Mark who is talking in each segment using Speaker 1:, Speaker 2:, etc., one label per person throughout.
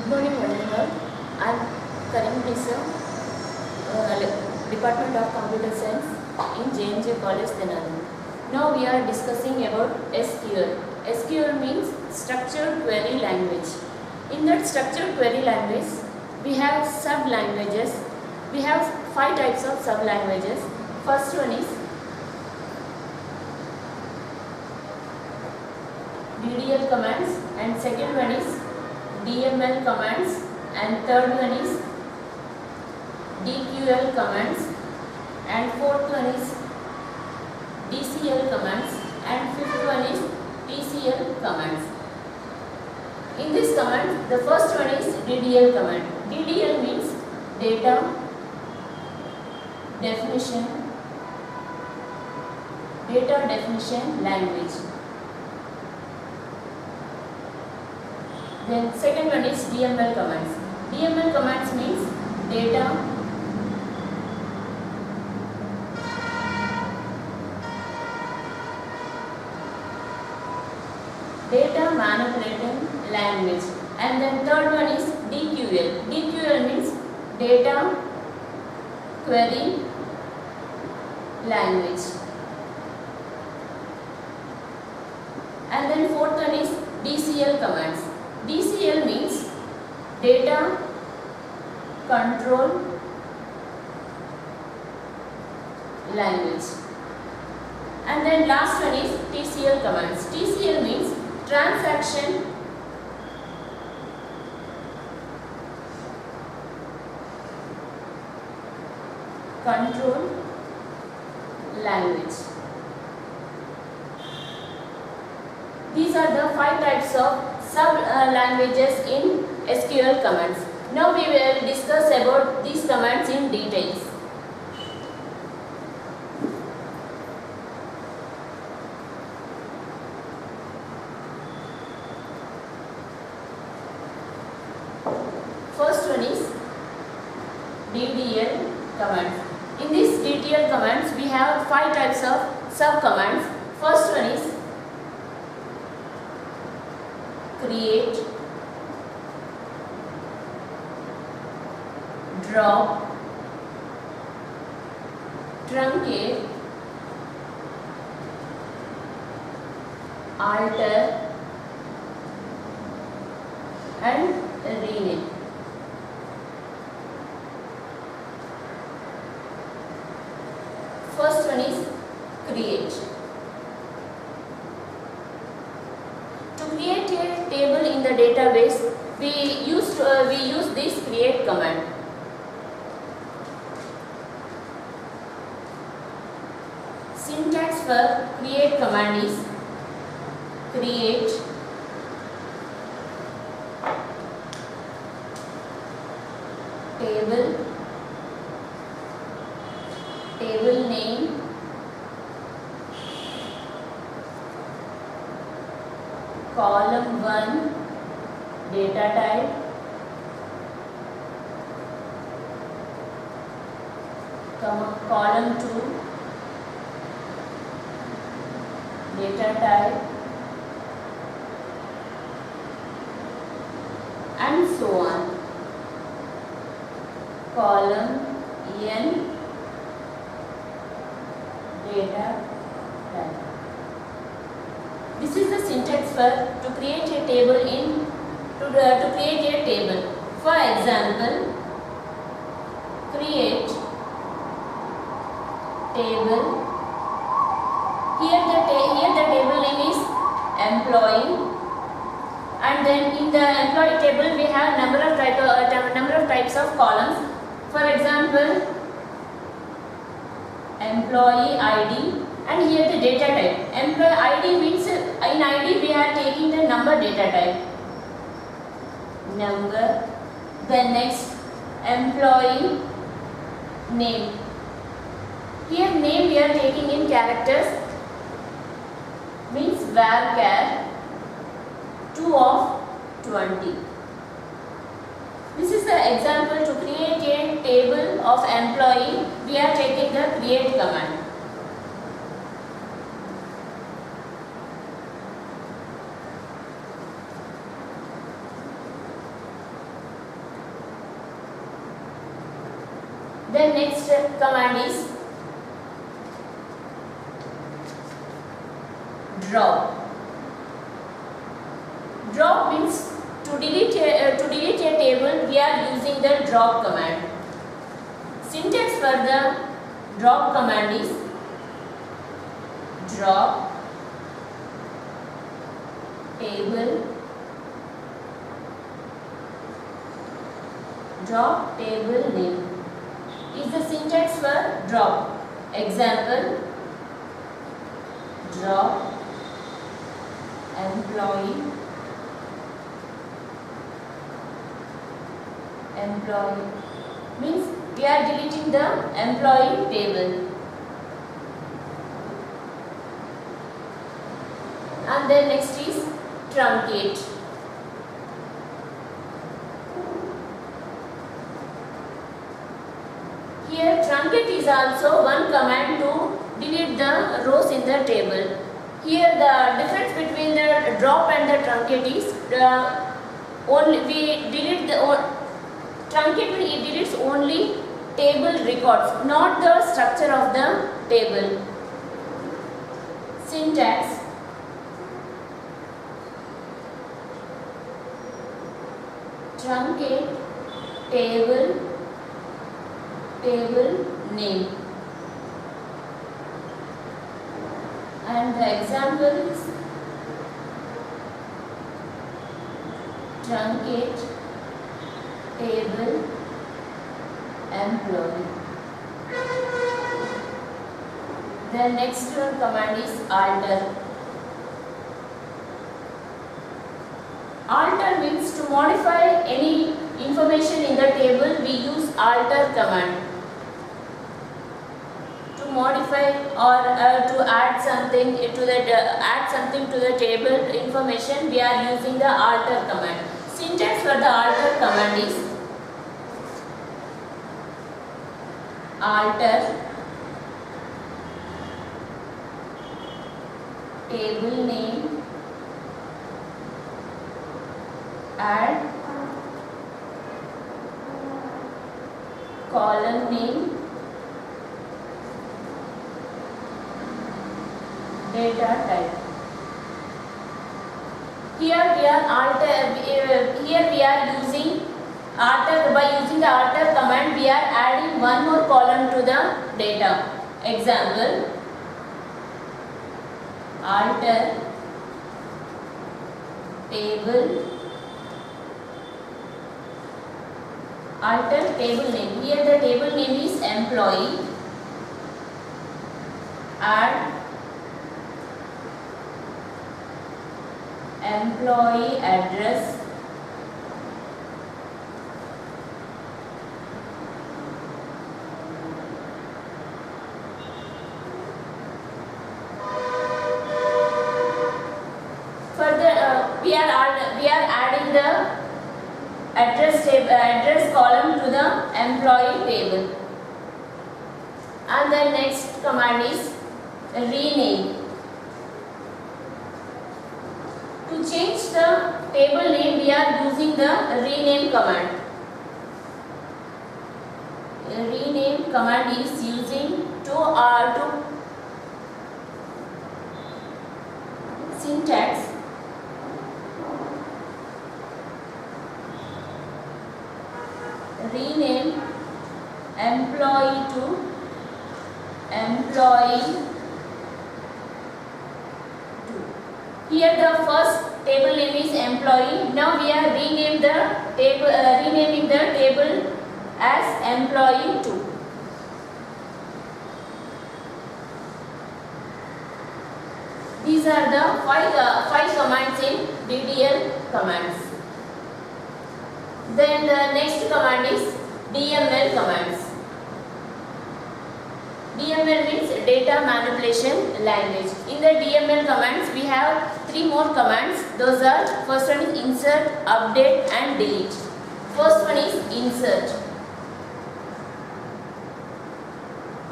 Speaker 1: Good morning, one and all. I am Karim Pisa, Department of Computer Science in J&J College, Denali. Now we are discussing about SQL. SQL means Structured Query Language. In that structured query language, we have sub-languages. We have 5 types of sub-languages. First one is DDL commands, and second one is DML commands, and third one is DQL commands, and fourth one is DCL commands, and fifth one is TCL commands. In this command, the first one is DDL command. DDL means data definition language. Then second one is DML commands. DML commands means data manipulating language. And then third one is DQL. DQL means data query language. And then fourth one is DCL commands. DCL means data control language. And then last one is TCL commands. TCL means transaction control language. These are the 5 types of sub-languages in SQL commands. Now we will discuss about these commands in details. First one is DDL commands. In this DDL commands, we have 5 types of sub-commands. First one is create, drop, truncate, alter, and rename. First one is create. To create a table in the database, we use this create command. Syntax for create command is create table name, column 1 data type, column 2 data type, and so on. Column n data type. This is the syntax for to create a table to create a table. For example, create table. Here the table name is employee, and then in the employee table we have number of types of columns. For example, employee ID, and here the data type. Employee ID means in ID we are taking the number data type. Number. Then next, employee name. Here name we are taking in characters, means varchar 2 of 20. This is the example to create a table of employee. We are taking the create command. Then next command is drop. Drop means to delete a table we are using the drop command. Syntax for the drop command is drop table name is the syntax for drop. Example, drop employee means we are deleting the employee table. And then next is truncate. Here truncate is also one command to delete the rows in the table. Here the difference between the drop and the truncate is only we delete the truncate it deletes only table records, not the structure of the table. Syntax truncate table name, and the example is truncate table employee. The next one command is alter. Alter means to modify any information in the table we use alter command. To modify or to add something to the table information we are using the alter command. Syntax for the alter command is alter table name, add column name, data type. Here we are using alter. By using the alter command we are adding one more column to the data. Example, alter table name. Here the table name is employee. Add employee address, we are adding the address column to the employee table. And the next command is rename. To change the table name we are using the rename command. Rename command is using to syntax rename employee to employee 2. Here the first table name is employee. Now we are renaming the table as employee 2. These are the five commands in DDL commands. Then the next command is DML commands. DML means data manipulation language. In the DML commands we have 3 more commands. Those are, first one is insert, update and delete. First one is insert.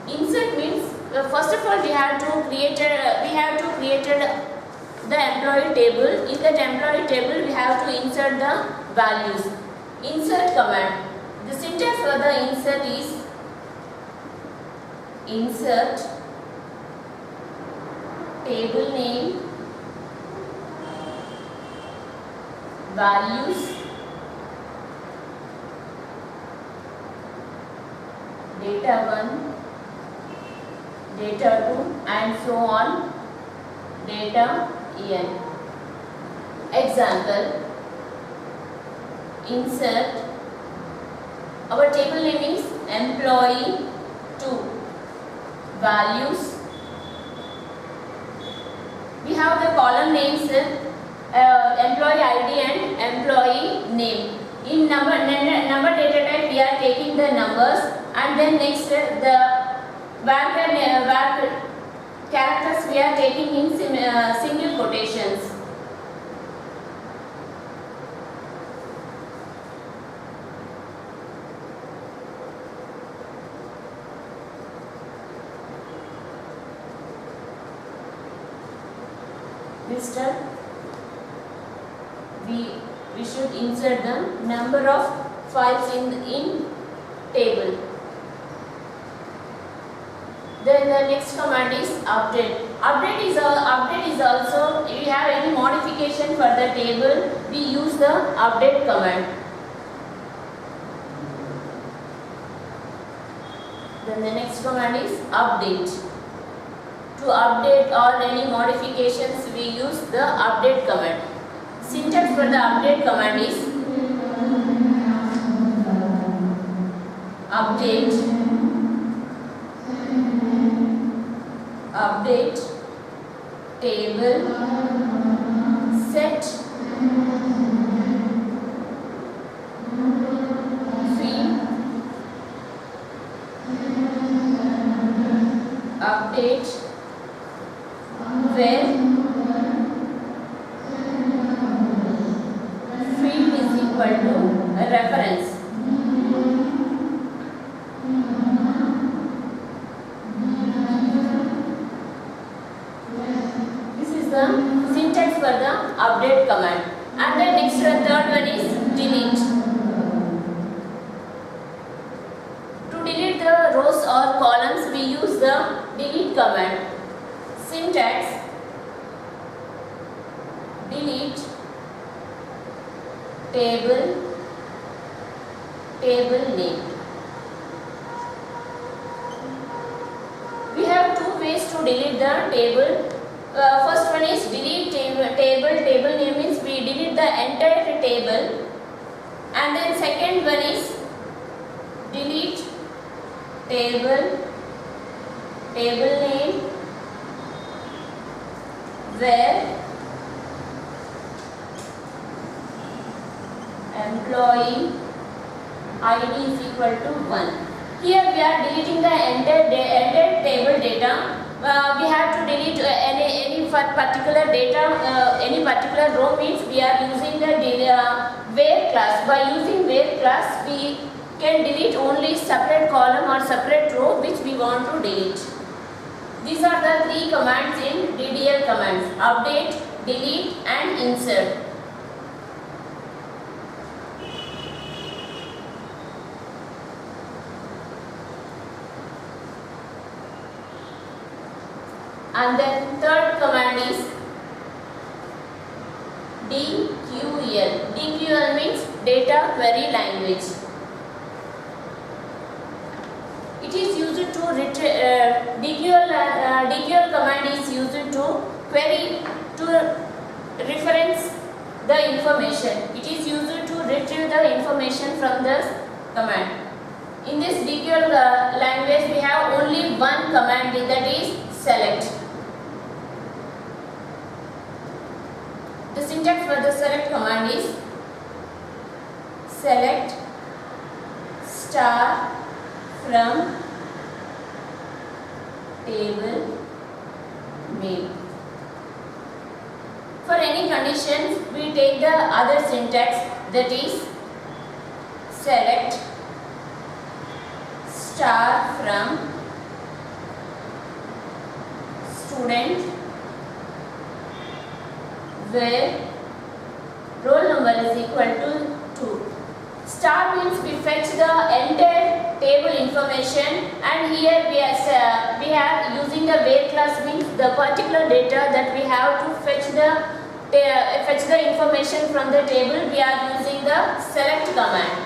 Speaker 1: Insert means first of all we have to create the employee table. In that employee table we have to insert the values. Insert command. The syntax for the insert is insert table name, values, data 1, data 2 and so on, data n. Example, insert, our table name is employee 2, values, we have the column names employee ID and employee name. In number data type we are taking the numbers, and then next the var characters we are taking in single quotations. This step we should insert the number of files in table. Then the next command is update. Update is also, if you have any modification for the table, we use the update command. Then the next command is update. To update or any modifications, we use the update command. Syntax for the update command is update table set field update where field is equal to a reference. This is the syntax for the update command. And the next third one is delete. To delete the rows or columns, we use the delete command. Syntax delete table name. We have two ways to delete the table. First one is delete table name means we delete the entire table, and then second one is delete table name where employee ID is equal to 1. Here we are deleting the entire table data. We have to delete any particular data, any particular row means we are using the where class. By using where class, we can delete only separate column or separate row which we want to delete. These are the three commands in DDL commands: update, delete and insert. And then third command is DQL. DQL means data query language. It is used to DQL command is used to query, to reference the information. It is used to retrieve the information from the command. In this DQL language, we have only one command, that is select. The syntax for the select command is select star from table name. For any conditions, we take the other syntax, that is select star from student where roll number is equal to 2. Star means we fetch the entire table information, and here we have using the where class means the particular data that we have to fetch the information from the table. We are using the select command.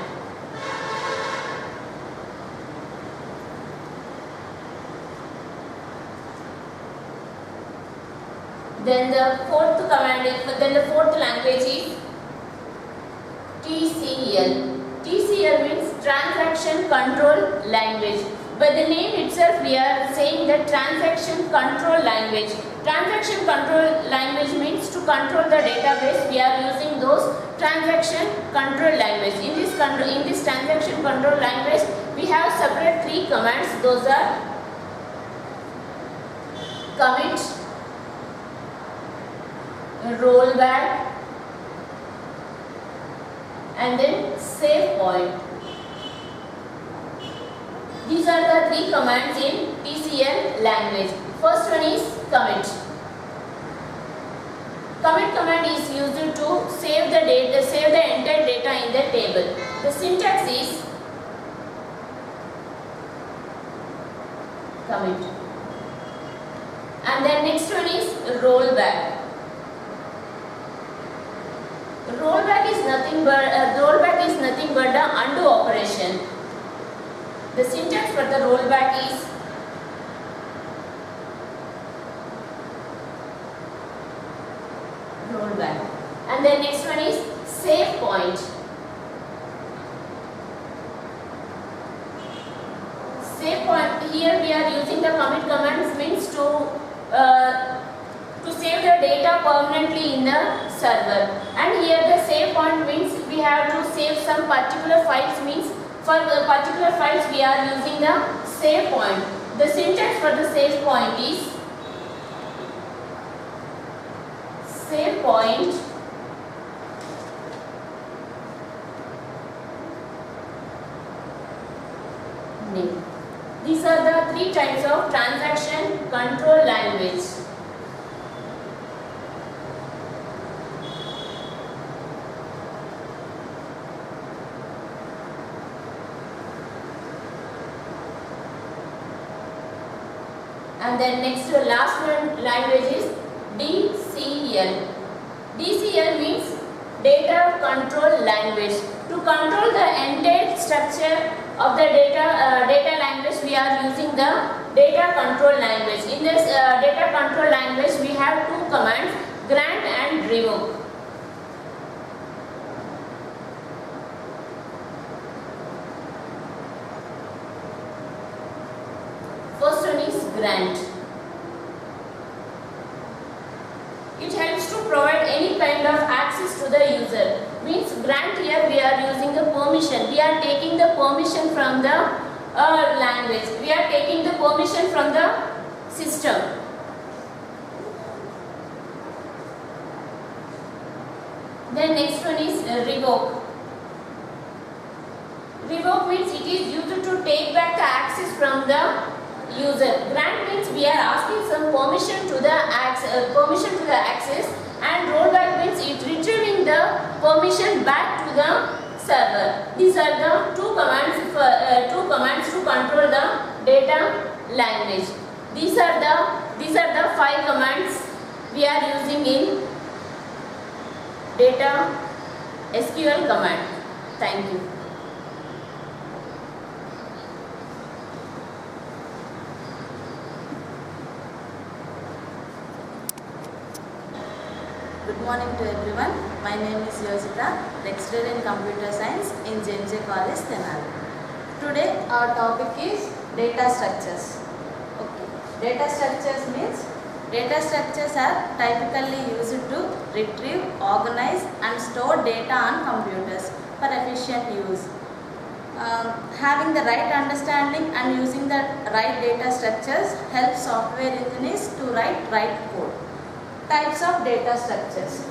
Speaker 1: Then the fourth language is TCL. TCL means Transaction Control Language. By the name itself, we are saying that Transaction Control Language. Transaction Control Language means to control the database. We are using those Transaction Control Language. In this Transaction Control Language, we have separate three commands. Those are commit, rollback, and then save point. These are the three commands in TCL language. First one is commit. Commit command is used to save the entire data in the table. The syntax is commit. And then next one is rollback. Rollback is nothing but the undo operation. The syntax for the rollback is rollback. And then next one is save point. Save point, here we are using the commit commands means to save the data permanently in the server. And here the save point means we have to save some particular files, means for the particular files we are using the save point. The syntax for the save point is save point name. These are the three types of transaction control language. And then next to last one language is DCL. DCL means data control language. To control the entire structure of the data language, we are using the data control language. In this data control language, we have two commands, grant and revoke. First one is grant. It helps to provide any kind of access to the user. Means grant, here we are using the permission. We are taking the permission from the language. We are taking the permission from the system. Then next one is revoke. Revoke means it is used to take back the access from the user. Grant means we are asking some permission to the access, and rollback means it retrieving the permission back to the server. These are the two commands to control the data language. These are the 5 commands we are using in data SQL command. Thank you.
Speaker 2: Good morning to everyone. My name is Yosita, lecturer in computer science in JMJ College, Tenali. Today our topic is data structures. Okay. Data structures means data structures are typically used to retrieve, organize and store data on computers for efficient use. Having the right understanding and using the right data structures helps software engineers to write right code. Types of data structures.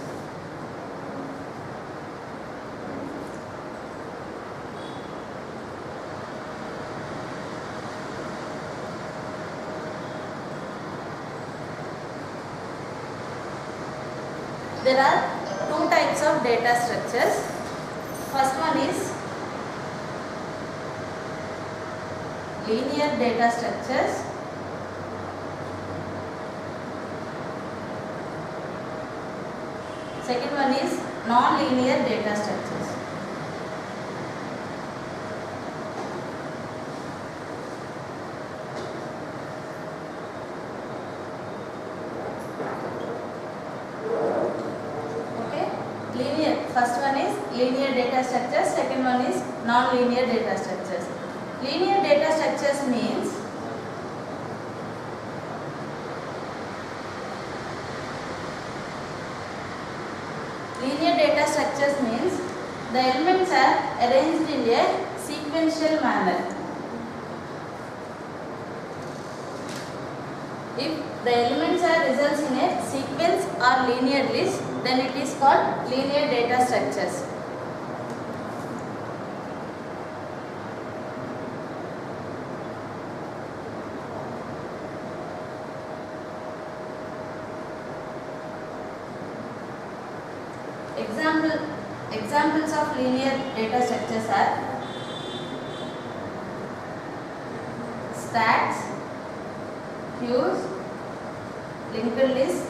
Speaker 2: There are 2 types of data structures. First one is linear data structures. Second one is non-linear data structures. Okay, linear. First one is linear data structures. Second one is non-linear data structures. Linear data structures means the elements are arranged in a sequential manner. If the elements are results in a sequence or linear list, then it is called linear data structures. Examples of linear data structures are stacks, queues, linked list,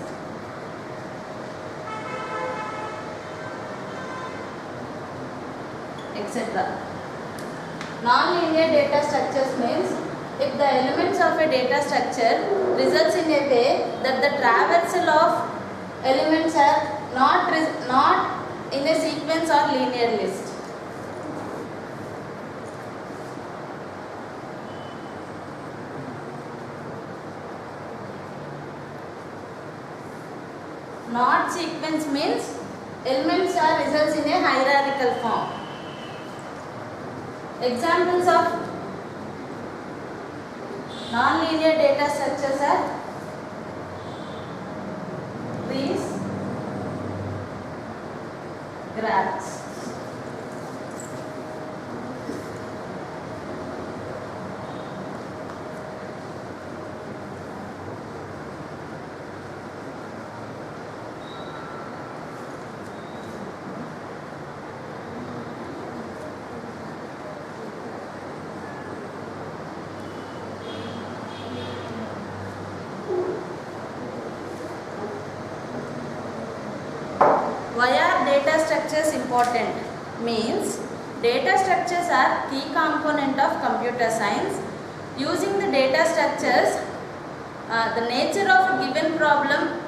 Speaker 2: etc. Non-linear data structures means if the elements of a data structure results in a way that the traversal of elements are not in a sequence or linear list. Not sequence means elements are results in a hierarchical form. Examples of non-linear data structures are trees, graphs. Why are data structures important? Means data structures are key component of computer science. Using the data structures, the nature of a given problem,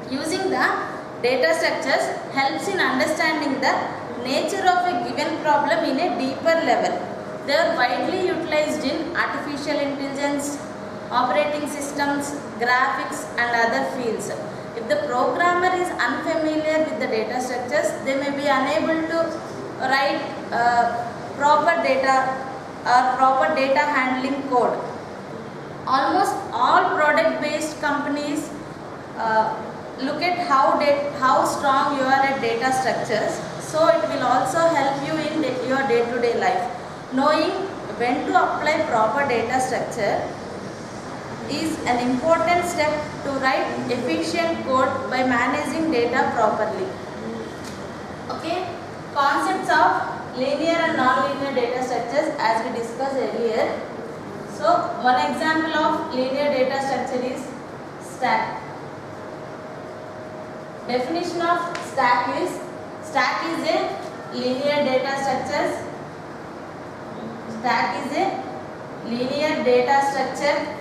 Speaker 2: using the data structures helps in understanding the nature of a given problem in a deeper level. They are widely utilized in artificial intelligence, operating systems, graphics and other fields. If the programmer is unfamiliar with the data structures, they may be unable to write proper data or proper data handling code. Almost all product based companies look at how strong you are at data structures, so it will also help you in your day-to-day life. Knowing when to apply proper data structure is an important step to write efficient code by managing data properly. Okay, concepts of linear and non-linear data structures as we discussed earlier. So, one example of linear data structure is stack. Definition of stack is a linear data structure. Stack is a linear data structure.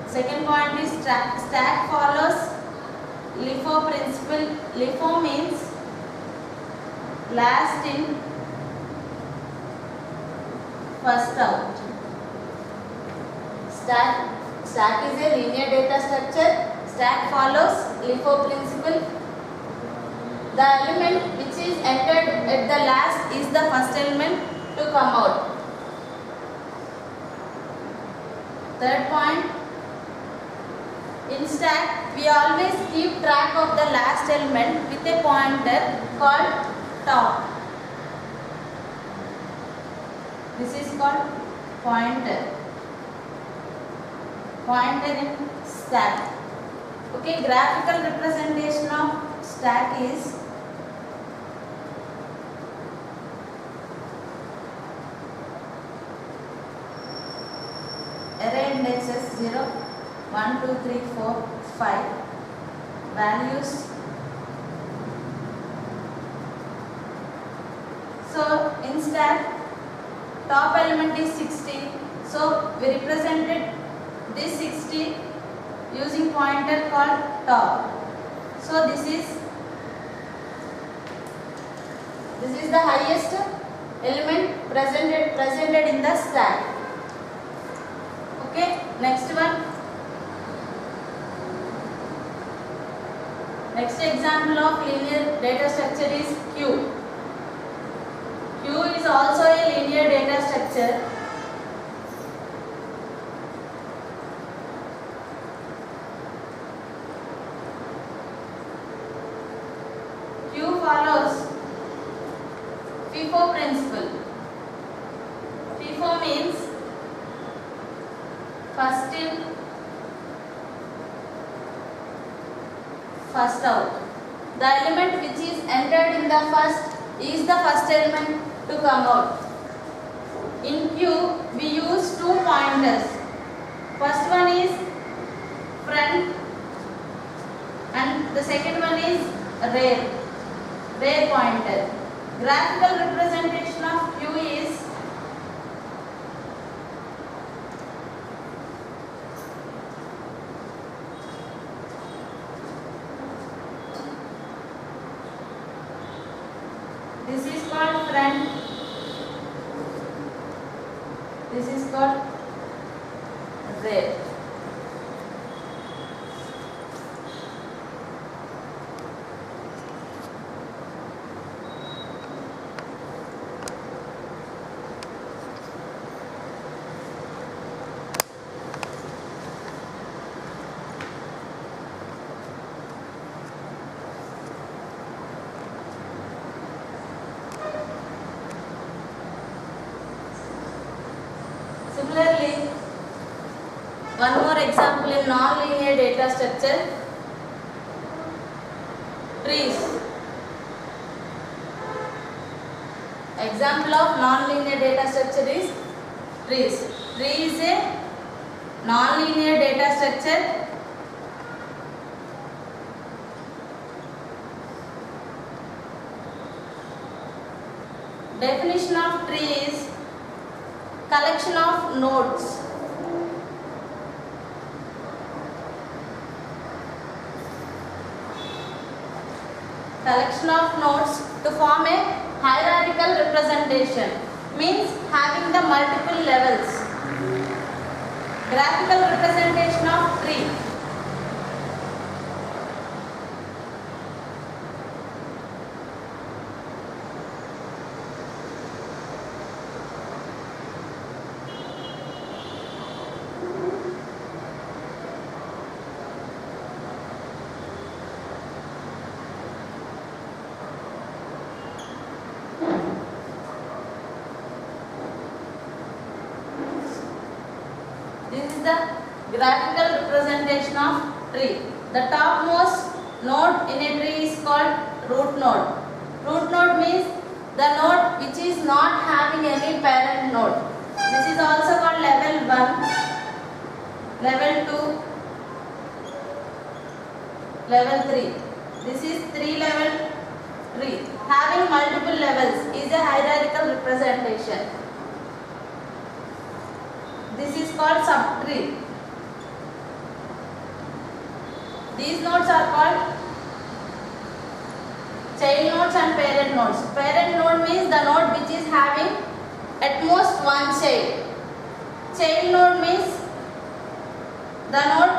Speaker 2: Second point is stack follows LIFO principle. LIFO means last in, first out. Stack is a linear data structure. Stack follows LIFO principle. The element which is entered at the last is the first element to come out. Third point, in stack we always keep track of the last element with a pointer called top. This is called pointer in stack. Okay, graphical representation of stack is 0, 1, 2, 3, 4, 5. Values. So instead, top element is 60. So we represented this 60 using pointer called top. So this is the highest element presented in the stack. Okay, next one. Next example of linear data structure is Q. Q is also a linear data structure. Q follows FIFO principle. FIFO means first in, first out. The element which is entered in the first is the first element to come out. In Q, we use two pointers. First one is front and the second one is rear pointer. Graphical representation of Q is this is called front, this is called rear. Similarly, one more example in non-linear data structure, trees. Example of non-linear data structure is trees. Tree is a non-linear data structure. Definition of tree is collection of nodes. Collection of nodes to form a hierarchical representation, means having the multiple levels. Graphical representation of tree. This is the graphical representation of tree. The topmost node in a tree is called root node. Root node means the node which is not having any parent node. This is also called level 1, level 2, level 3. This is 3 level tree. Having multiple levels is a hierarchical representation. This is called subtree. These nodes are called child nodes and parent nodes. Parent node means the node which is having at most one child. Child node means the node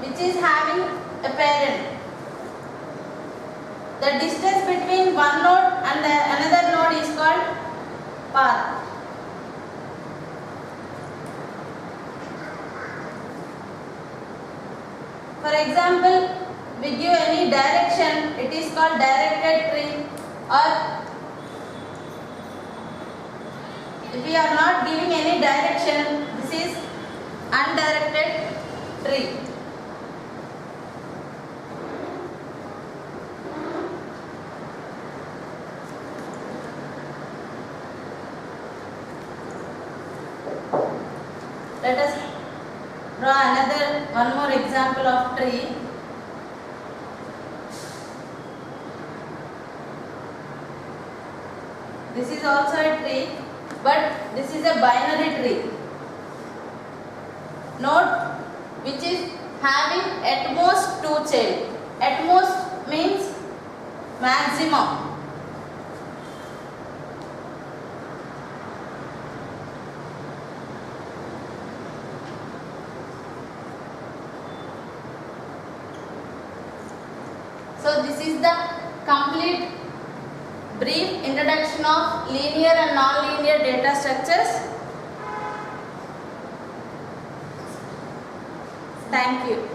Speaker 2: which is having a parent. The distance between one node and another node is called path. For example, we give any direction, it is called directed tree, or if we are not giving any direction, this is undirected tree. one more example of tree. This is also a tree, but this is a binary tree. Note, which is having at most 2 child. At most means maximum. So this is the complete brief introduction of linear and non-linear data structures. Thank you.